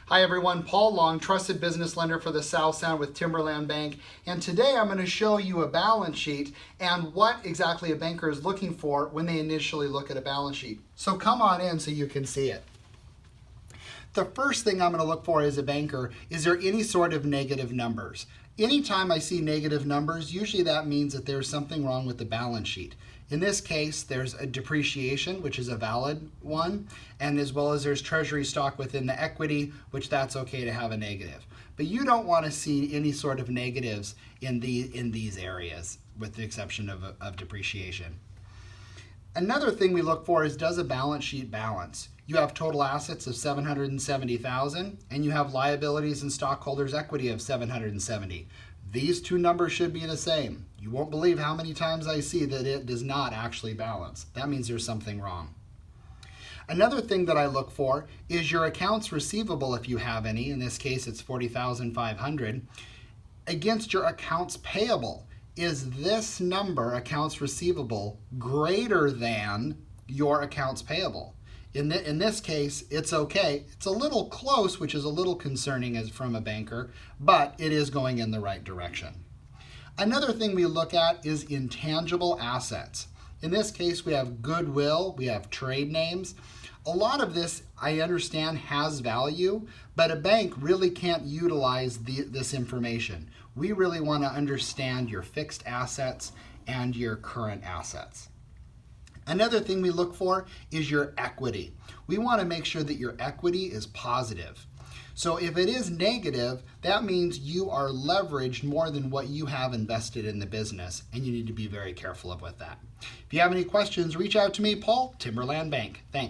Hi everyone, Paul Long, trusted business lender for the South Sound with Timberland Bank. And today I'm going to show you a balance sheet and what exactly a banker is looking for when they initially look at a balance sheet. So come on in so you can see it. The first thing I'm going to look for as a banker, is there any sort of negative numbers? Anytime I see negative numbers, usually that means that there's something wrong with the balance sheet. In this case, there's a depreciation, which is a valid one, and as well as there's treasury stock within the equity, which that's okay to have a negative. But you don't want to see any sort of negatives in these areas, with the exception of depreciation. Another thing we look for is, does a balance sheet balance? You have total assets of $770,000 and you have liabilities and stockholders' equity of $770,000. These two numbers should be the same. You won't believe how many times I see that it does not actually balance. That means there's something wrong. Another thing that I look for is your accounts receivable, if you have any. In this case, it's $40,500 against your accounts payable. Is this number, accounts receivable, greater than your accounts payable? In this case, it's okay. It's a little close, which is a little concerning as from a banker, but it is going in the right direction. Another thing we look at is intangible assets. In this case, we have goodwill, we have trade names. A lot of this, I understand, has value, but a bank really can't utilize this information. We really want to understand your fixed assets and your current assets. Another thing we look for is your equity. We want to make sure that your equity is positive. So if it is negative, that means you are leveraged more than what you have invested in the business, and you need to be very careful with that. If you have any questions, reach out to me, Paul, Timberland Bank. Thanks.